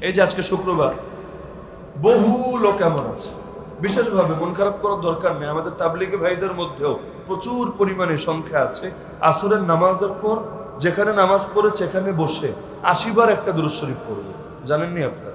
এই যে আজকে শুক্রবার, বহু লোক এমন আছে, বিশেষভাবে মন খারাপ করার দরকার নেই, আমাদের তাবলিগী ভাইদের মধ্যেও প্রচুর পরিমাণে সংখ্যা আছে আসরের নামাজের পর যেখানে নামাজ পড়ে সেখানে বসে ৮০ বার একটা দুরূদ শরীফ পড়বে। জানেননি আপনারা?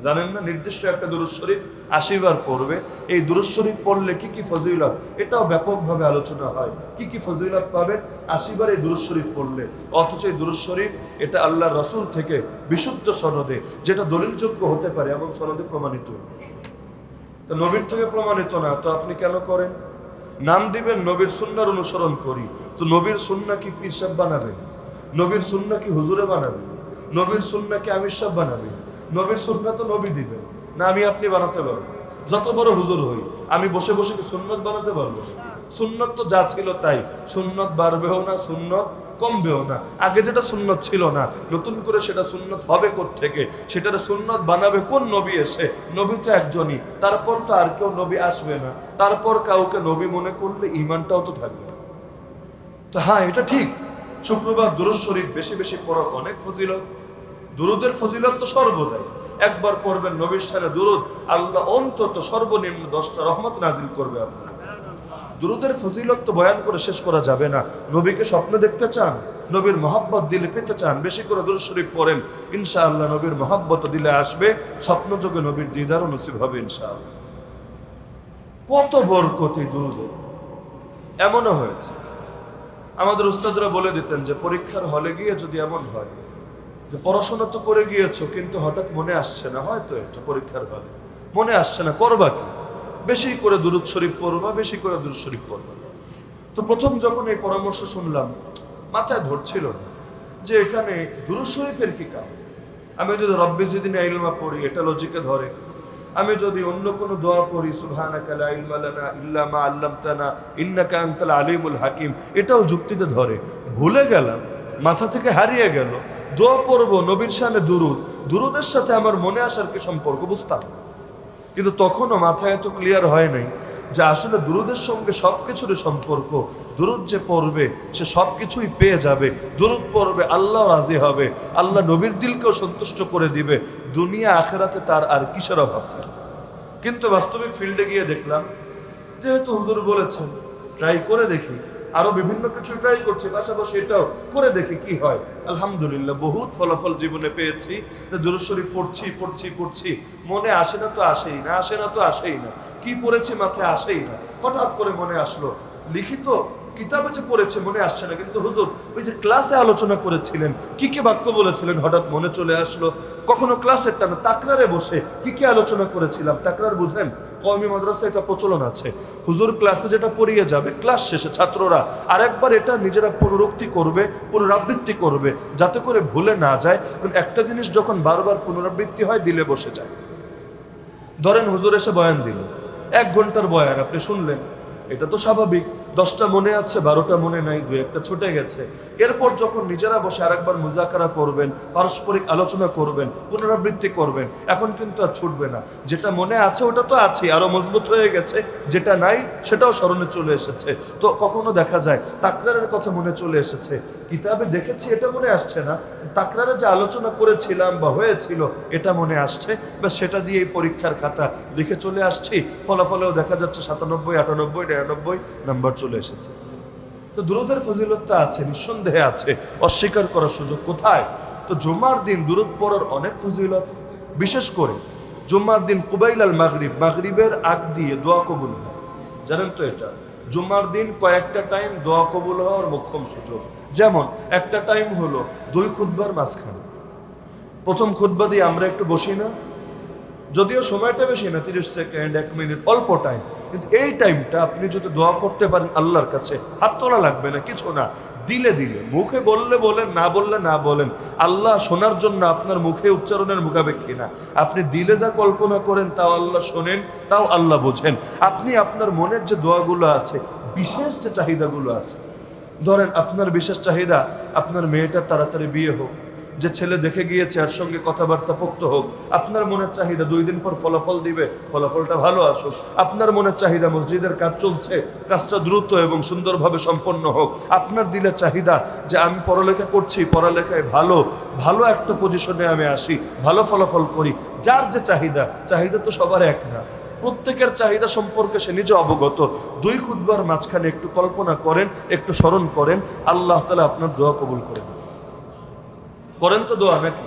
জানেন না? নির্দিষ্ট একটা দুরূদ শরীফ ৮০ বার পড়বে। এই দুরূদ শরীফ পড়লে কি কি ফজিলত, এটাও ব্যাপকভাবে আলোচনা হয়। কি কি ফজিলত পাবেন ৮০ বার এই দুরূদ শরীফ পড়লে। অথচ এই দুরূদ শরীফ এটা আল্লাহর রাসূল থেকে বিশুদ্ধ সনদে, যেটা দলিলযোগ্য হতে পারে এবং সনদে প্রমাণিত। তো নবীর থেকে প্রমাণিত না, তো আপনি কেন করেন? নাম দিবেন নবীর সুন্নাহর অনুসরণ করি, তো নবীর সুন্নাহ কি পীর সাহেব বানাবেন? নবীর সুন্নাহ কি হুজুরে বানাবেন? নবীর সুন্নাহ কি আমির সাহেব বানাবেন? নবীর সুন্নাহ তো নবী দিবেন না, আমি আপনি বানাতে পারবো? যত বড় হুজুর হই, আমি বসে বসে কি সুন্নত বানাতে পারবো? সুন্নত তো যা ছিল তাই, সুন্নত বাড়বেও না, সুন্নত কমবেও না। আগে যেটা সুন্নত ছিল না, নতুন করে সেটা সুন্নত হবে কোত্থেকে? সেটার সুন্নত বানাবে কোন নবী এসে? নবী তো একজনই, তারপর তো আর কেউ নবী আসবে না। তারপর কাউকে নবী মনে করলে ঈমানটাও তো থাকবে। তো হ্যাঁ, এটা ঠিক, শুক্রবার দুরূদ শরীফ বেশি বেশি পড়ার অনেক ফজিলত। দুরুদের ফজিলত তো সর্বদাই। একবার পড়বেন নবীর শানে দুরুদ, আল্লাহ অন্তত সর্বনিম্ন 10টা রহমত নাজিল করবে আপনার। দুরুদের ফজিলত তো বয়ান করে শেষ করা যাবে না। নবীকে স্বপ্ন দেখতে চান, নবীর মহব্বত দিলে পেতে চান, বেশি করে দুরূদ শরীফ পড়েন, ইনশাআল্লাহ নবীর মহব্বত দিলে আসবে, স্বপ্নযোগে নবীর দিদারও নসিব হবে ইনশাআল্লাহ। কত বরকত এই দুরুদে। এমনও হয়েছে আমাদের উস্তাদরা বলে দিতেন যে পরীক্ষার হলে গিয়ে যদি এমন হয় যে পড়াশোনা তো করে গিয়েছো কিন্তু হঠাৎ মনে আসছে না, হয়তো একটা পরীক্ষার হলে মনে আসছে না, করবা কি? বেশি করে দুরূদ শরীফ পড়বা, বেশি করে দুরূদ শরীফ পড়বা। তো প্রথম যখন এই পরামর্শ শুনলাম, মাথায় ধরছিল না যে এখানে দুরূদ শরীফের কি কাজ। আমি যদি রব্বি জিদনি ইলমা পড়ি, এটা লজিকে ধরে। আমি যদি অন্য কোনো দোয়া পড়ি, সুবহানাকা লা ইলমা লানা ইল্লা মা আল্লামতানা ইন্নাকা আনতাল আলিমুল হাকিম, এটাও যুক্তিতে ধরে। ভুলে গেলাম, মাথা থেকে হারিয়ে গেল। দোয়া পড়বো নবীর শানে দুরূদ, দুরূদের সাথে আমার মনে আসার কি সম্পর্ক বুঝতাম, কিন্তু তখনও মাথায় এত ক্লিয়ার হয় নাই যে আসলে দুরূদের সঙ্গে সবকিছুরই সম্পর্ক। দুরূদ যে পড়বে সে সবকিছুই পেয়ে যাবে। দুরূদ পড়বে আল্লাহ রাজি হবে, আল্লাহ নবীর দিলকেও সন্তুষ্ট করে দিবে, দুনিয়া আখেরাতে তার আর কিসের অভাব। কিন্তু বাস্তবিক ফিল্ডে গিয়ে দেখলাম, যেহেতু হুজুর বলেছেন ট্রাই করে দেখি, আরো বিভিন্ন কিছু ট্রাই করছি, পাশাপাশি এটাও করে দেখি কি হয়। আলহামদুলিল্লাহ বহুত ফলাফল জীবনে পেয়েছি। দুরূদ শরীফ পড়ছি, মনে আসে না তো আসেই না, আসে না তো আসেই না, কি পড়েছি মাথায় আসেই না। হঠাৎ করে মনে আসলো, লিখিত কিতাবে যে পড়েছে মনে আসছে না, কিন্তু হুজুর ওই যে ক্লাসে আলোচনা করেছিলেন কি কি বাক্য বলেছিলেন হঠাৎ মনে চলে আসলো। কখনো ক্লাসের টানা তাকরারে বসে কি কি আলোচনা করেছিলাম। তাকরার বুঝেন? কওমি মাদ্রাসা এটা প্রচলন আছে, হুজুর ক্লাসে যেটা পড়িয়ে যাবে, ক্লাস শেষে ছাত্ররা আরেকবার এটা নিজেরা পুনরাবৃত্তি করবে যাতে করে ভুলে না যায়। কারণ একটা জিনিস যখন বারবার পুনরাবৃত্তি হয় দিলে বসে যায়। ধরেন হুজুর এসে বয়ান দিল, 1 ঘন্টার বয়ান আপনি শুনলেন, এটা তো স্বাভাবিক, 10টা মনে আছে, 12টা মনে নাই, 2-1টা ছুটে গেছে। এরপর যখন নিজেরা বসে আরেকবার মুজাকারা করবেন, পারস্পরিক আলোচনা করবেন, পুনরাবৃত্তি করবেন, এখন কিন্তু আর ছুটবে না। যেটা মনে আছে ওটা তো আছে, আরো মজবুত হয়ে গেছে, যেটা নাই সেটাও স্মরণে চলে এসেছে। তো কখনো দেখা যায় তাকরারের কথা মনে চলে এসেছে, কিতাবে দেখেছি এটা মনে আসছে না, তাকরারে যে আলোচনা করেছিলাম বা হয়েছিল এটা মনে আসছে, বা সেটা দিয়ে এই পরীক্ষার খাতা লিখে চলে আসছি, ফলাফলেও দেখা যাচ্ছে 97, 98, 99 নাম্বার চলে এসেছে। তো দুরূদের ফজিলতটা আছে, নিঃসন্দেহে আছে, অস্বীকার করার সুযোগ কোথায়? তো জুমার দিন দুরূদ পড়ার অনেক ফজিলত। বিশেষ করে জুমার দিন কুবাইল আল মাগরিব, মাগরিবের আগ দিয়ে দোয়া কবুল হয়। জানেন তো এটা? জুমার দিন কয়েকটা টাইম দোয়া কবুল হওয়ার মোক্ষম সুযোগ। যেমন একটা টাইম হলো 2 খুতবার মাঝখানে। প্রথম খুতবা দিয়ে আমরা একটু বসি না, যদিও সময়টা বেশি না, 30 সেকেন্ড 1 মিনিট, অল্প টাইম, কিন্তু এই টাইমটা আপনি যদি দোয়া করতে পারেন আল্লাহর কাছে, হাত তোলা লাগবে না, কিছু না, দিলে মুখে বললে বলেন, না বললে না বলেন, আল্লাহ শোনার জন্য আপনার মুখে উচ্চারণের মুখাপেক্ষী না। আপনি দিলে যা কল্পনা করেন তাও আল্লাহ শোনেন, তাও আল্লাহ বোঝেন। আপনি আপনার মনের যে দোয়াগুলো আছে, বিশেষ যে চাহিদাগুলো আছে, ধরেন আপনার বিশেষ চাহিদা আপনার মেয়েটার তাড়াতাড়ি বিয়ে হোক, যে ছেলে দেখে গিয়েছে এর সঙ্গে কথাবার্তা পোক্ত হোক। আপনার মনের চাহিদা 2 দিন পর ফলাফল দিবে, ফলাফলটা ভালো আসুক। আপনার মনের চাহিদা মসজিদের কাজ চলছে, কাজটা দ্রুত এবং সুন্দরভাবে সম্পন্ন হোক। আপনার দিলে চাহিদা যে আমি পড়ালেখা করছি, পড়ালেখায় ভালো ভালো একটা পজিশনে আমি আসি, ভালো ফলাফল করি। যার যে চাহিদা, চাহিদা তো সবার এক না, প্রত্যেকের চাহিদা সম্পর্কে সে নিজে অবগত। 2 খুতবার মাঝখানে একটু কল্পনা করেন, একটু স্মরণ করেন, আল্লাহ তাআলা আপনার দোয়া কবুল করেন। করেন তো দোয়া নাকি?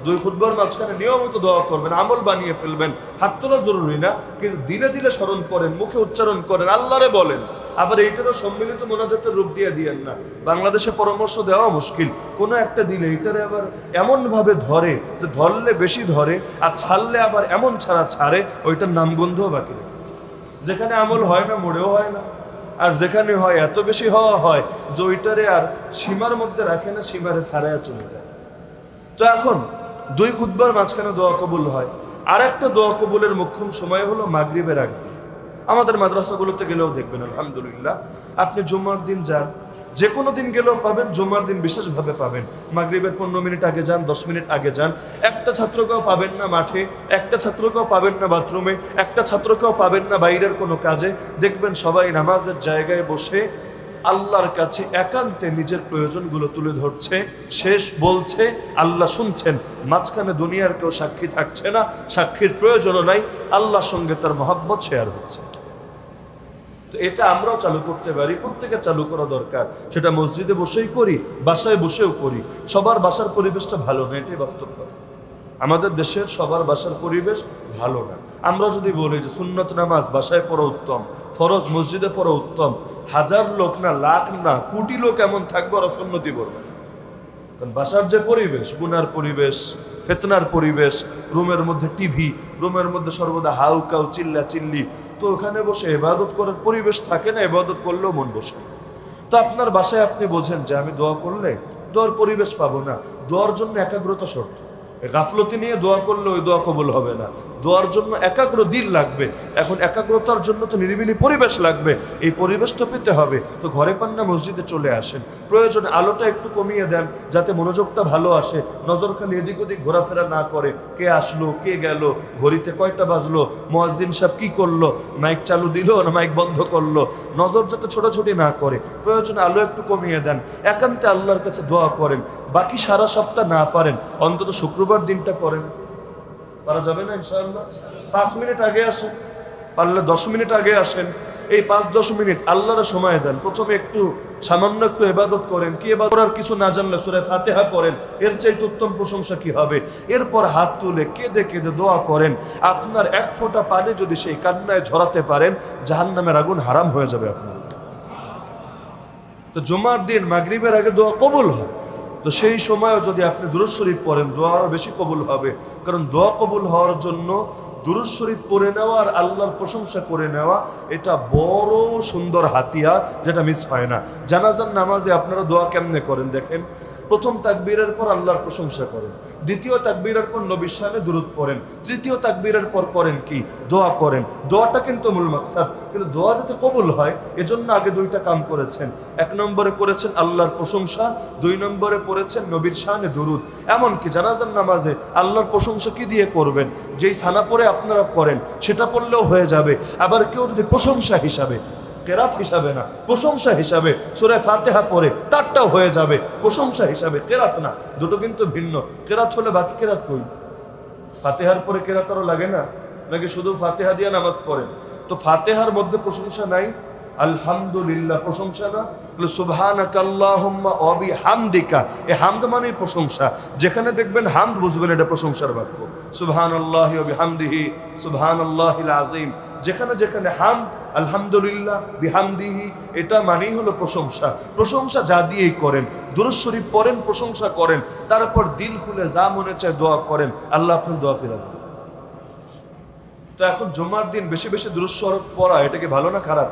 2 খুতবার মাঝখানে নিয়মিত দোয়া করবেন, আমল বানিয়ে ফেলবেন। হাত তোলা জরুরি না, কিন্তু দিলে দিলে স্মরণ করেন, মুখে উচ্চারণ করেন, আল্লাহরে বলেন। আবার এইটারও সম্মিলিত মোনাজাতের রূপ দিয়ে দিয়েন না। বাংলাদেশে পরামর্শ দেওয়া মুশকিল, কোনো একটা দিলে এটারে আবার এমনভাবে ধরে যে ধরলে বেশি ধরে, আর ছাড়লে আবার এমন ছাড়া ছাড়ে, ওইটার নামগন্ধও বাকি নেই। যেখানে আমল হয় না, মোড়েও হয় না, আর যেখানে হয় এত বেশি হওয়া হয় যে ওইটারে আর সীমার মধ্যে রাখে না, সীমারে ছাড়াইয়া চলে যায়। তো এখন 2 খুতবার মাঝখানে দোয়া কবুল হয়। আর একটা দোয়া কবুলের মোক্ষম সময় হলো মাগরিবের আগে। আমাদের মাদ্রাসাগুলোতে গেলেও দেখবেন আলহামদুলিল্লাহ, আপনি জুমার দিন যান, যে কোনো দিন গেলেও পাবেন, জুমার দিন বিশেষভাবে পাবেন। মাগরিবের 15 মিনিট আগে যান, 10 মিনিট আগে যান। একটা ছাত্রকেও পাবেন না মাঠে, একটা ছাত্রকেও পাবেন না বাথরুমে, একটা ছাত্রকেও পাবেন না বাইরের কোনো কাজে। দেখবেন সবাই নামাজের জায়গায় বসে আল্লাহর কাছে একান্তে নিজের প্রয়োজনগুলো তুলে ধরছে, শেষ বলছে, আল্লাহ শুনছেন। মাঝখানে দুনিয়ার কেউ সাক্ষী থাকছে না, সাক্ষীর প্রয়োজনও নাই, আল্লাহর সঙ্গে তার মহব্বত শেয়ার হচ্ছে। তো এটা আমরাও চালু করতে পারি, প্রত্যেকে চালু করা দরকার। সেটা মসজিদে বসেই করি, বাসায় বসেও করি। সবার বাসার পরিবেশটা ভালো না, এটাই বাস্তব কথা। আমাদের দেশের সবার বাসার পরিবেশ ভালো না। আমরা যদি বলি যে সুন্নত নামাজ বাসায় পড়া উত্তম, ফরজ মসজিদে পড়া উত্তম, 1000 লোক না, লাখ না, কোটি লোক এমন থাকবে আর সুন্নতি পড়বে। কারণ বাসার যে পরিবেশ, গুনার পরিবেশ, ফিতনার পরিবেশ, রুমের মধ্যে টিভি, রুমের মধ্যে সর্বদা হাউ কাউ চিল্লা চিল্লি, তো ওখানে বসে ইবাদত করার পরিবেশ থাকে না, ইবাদত করলেও মন বসে। তো আপনার বাসায় আপনি বোঝেন যে আমি দোয়া করলে দোয়ার পরিবেশ পাবো না, দোয়ার জন্য একাগ্রতা শর্ত। গাফলতি নিয়ে দোয়া করলে ওই দোয়া কবুল হবে না, দোয়ার জন্য একাগ্র দিল লাগবে। এখন একাগ্রতার জন্য তো নিরিবিলি পরিবেশ লাগবে, এই পরিবেশ তো পেতে হবে। তো ঘরে পান না, মসজিদে চলে আসেন। প্রয়োজন আলোটা একটু কমিয়ে দেন, যাতে মনোযোগটা ভালো আসে, নজর খালি এদিক ওদিক ঘোরাফেরা না করে, কে আসলো কে গেল, ঘড়িতে কয়টা বাজলো, মুয়াজ্জিন সাহেব কি করলো, মাইক চালু দিল না মাইক বন্ধ করলো, নজর যাতে ছোটাছুটি না করে। প্রয়োজন আলো একটু কমিয়ে দেন, একান্তে আল্লাহর কাছে দোয়া করেন। বাকি সারা সপ্তাহ না পারেন, অন্তত শুক্রবার দিনটা করেন। পারা যাবে না ইনশাআল্লাহ? 5 মিনিট আগে আসেন, পারলে 10 মিনিট আগে আসেন। এই 5-10 মিনিট আল্লাহর সময় দেন। প্রথমে একটু সামান্য একটু ইবাদত করেন। কি ইবাদত করার কিছু না জানলে সূরা ফাতিহা পড়েন, এর চাইতে উত্তম প্রশংসা কি হবে? এরপর হাত তুলে কেঁদে কেঁদে দোয়া করেন। আপনার 1 ফোঁটা পানি যদি সেই কান্নায় ঝরাতে পারেন, জাহান্নামের আগুন হারাম হয়ে যাবে আপনার। তো জুমার দিন মাগরিবের আগে দোয়া কবুল হয়, তো সেই সময়ও যদি আপনি দুরূদ শরীফ পড়েন, দোয়া আরও বেশি কবুল হবে। কারণ দোয়া কবুল হওয়ার জন্য দুরূদ শরীফ পড়ে নেওয়া আর আল্লাহর প্রশংসা করে নেওয়া, এটা বড় সুন্দর হাতিয়ার, যেটা মিস হয় না। জানাজার নামাজে আপনারা দোয়া কেমনে করেন দেখেন। প্রথম তাকবীরের পর আল্লাহর প্রশংসা করেন, দ্বিতীয় তাকবীরের পর নবীর শানে দুরূদ পড়েন, তৃতীয় তাকবীরের পর করেন কি? দোয়া করেন। দোয়াটা কিন্তু মূল মাকসাদ, কিন্তু দোয়া যাতে কবুল হয় এজন্য আগে 2টা কাম করেছেন। 1 নম্বরে করেছেন আল্লাহর প্রশংসা, 2 নম্বরে পড়েছেন নবীর শানে দুরূদ। এমনকি জানাজার নামাজে আল্লাহর প্রশংসা কি দিয়ে করবেন? যেই সানা পড়ে আপনারা করেন সেটা পড়লেও হয়ে যাবে। আবার কেউ যদি প্রশংসা হিসাবে, কেরাত হিসাবে না, প্রশংসা হিসাবে সূরা ফাতিহা পড়ে, তারটাও হয়ে যাবে। প্রশংসা হিসাবে, কেরাত না, দুটো কিন্তু ভিন্ন। কেরাত হলে বাকি কেরাত কই? ফাতিহার পরে কেরাত আরও লাগে না? নাকি শুধু ফাতিহা দিয়ে নামাজ পড়েন? তো ফাতিহার মধ্যে প্রশংসা নাই? আলহামদুলিল্লাহ প্রশংসা না? সুবহানাকাল্লাহুম্মা ওয়া বিহামদিকা, এই হামদ মানে প্রশংসা। যেখানে দেখবেন হামদ বুঝবেন এটা প্রশংসার বাক্য। সুবহানাল্লাহি ওয়া বিহামদিহি সুবহানাল্লাহিল আযীম। যেখানে যেখানে হামদ, আলহামদুলিল্লাহ, বিহামদিহি, এটা মানেই হলো প্রশংসা। প্রশংসা যা দিয়েই করেন, দুরূদ শরীফ পড়েন, প্রশংসা করেন, তারপর দিল খুলে যা মনে চায় দোয়া করেন, আল্লাহ আপনার দোয়া ফিরাবেন। তো এখন জুমার দিন বেশি বেশি দুরূদ শরীফ পড়া, এটা কি ভালো না খারাপ?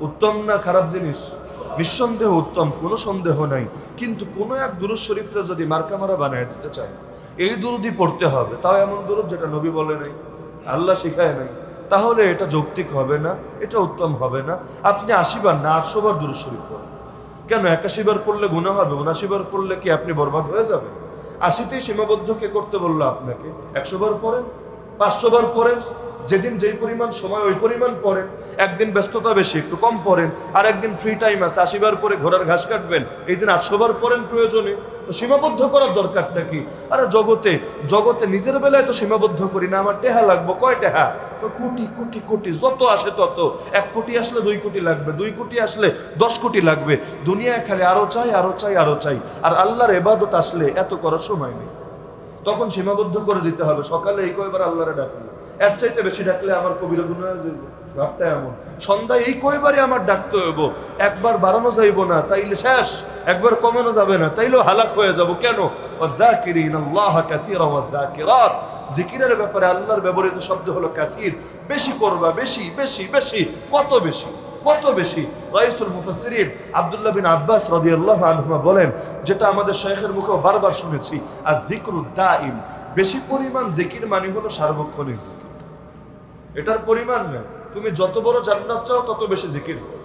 উত্তম না খারাপ জিনিস? নিঃসন্দেহ উত্তম, কোনো সন্দেহ নাই। কিন্তু কোনো এক দুরূদ শরীফরা যদি মার্কামারা বানায় দিতে চায়, এই দুরূদই পড়তে হবে, তাও এমন দুরূদ যেটা নবী বলে নাই, আল্লাহ শিখায় নাই, তাহলে এটা যৌক্তিক হবে না, এটা উত্তম হবে না। আপনি 80 বার না 800 বার দুরূদ শরীফ পড়েন। কেন 81 বার পড়লে গুনাহ হবে? 79 বার পড়লে কি আপনি বরবাদ হয়ে যাবেন? 80তেই সীমাবদ্ধ কে করতে বললো আপনাকে? 100 বার পড়েন, 500 বার পড়েন, যেদিন যেই পরিমাণ সময় ওই পরিমাণ পড়েন। একদিন ব্যস্ততা বেশি, একটু কম পড়েন, আর একদিন ফ্রি টাইম আছে, 80 বার পরে ঘোড়ার ঘাস কাটবেন, এই দিন 800 বার পড়েন প্রয়োজনে। তো সীমাবদ্ধ করার দরকারটা কি? আরে জগতে নিজের বেলায় তো সীমাবদ্ধ করি না। আমার টেহা লাগবো, কয় টেহা? তো কোটি কোটি কোটি, যত আসে তত। 1 কোটি আসলে 2 কোটি লাগবে, 2 কোটি আসলে 10 কোটি লাগবে। দুনিয়ায় খালি আরো চাই, আরো চাই, আরো চাই। আর আল্লাহর ইবাদত আসলে এত করার সময় নেই। তখন সীমাবদ্ধ করে দিতে হবে। সকালে এই কয়বার আল্লাহরে ডাকলো, এর চাইতে বেশি ডাকলে আমার কবিরা গুনাহ হয়ে যাইব। ভাবটা এমন। সন্ধ্যায় এই কয়বারই আমার ডাকতে হইব, একবার বাড়ানো যাইব না তাইলে শেষ, একবার কমানো যাবে না তাইলেও হালাক হয়ে যাব। কেন? ওয়াযাকিরিনাল্লাহ কাসীরা ওয়াযাকিরাত। জিকিরের ব্যাপারে আল্লাহর ব্যবহৃত শব্দ হলো কাসীর। বেশি করবা, বেশি বেশি বেশি। কত বেশি? কত বেশি? রাইসুল মুফাসসিরিন আব্দুল্লাহ বিন আব্বাস রাদিয়াল্লাহু আনহুমা বলেন, যেটা আমাদের শাইখের মুখে বারবার শুনেছি, আর যিকরুদ দাইম, বেশি পরিমাণ জিকির মানে হলো সার্বক্ষণিক জিকির। এটার পরিমাণ না, তুমি যত বড় জান্নাত চাও তত বেশি জিকির করো।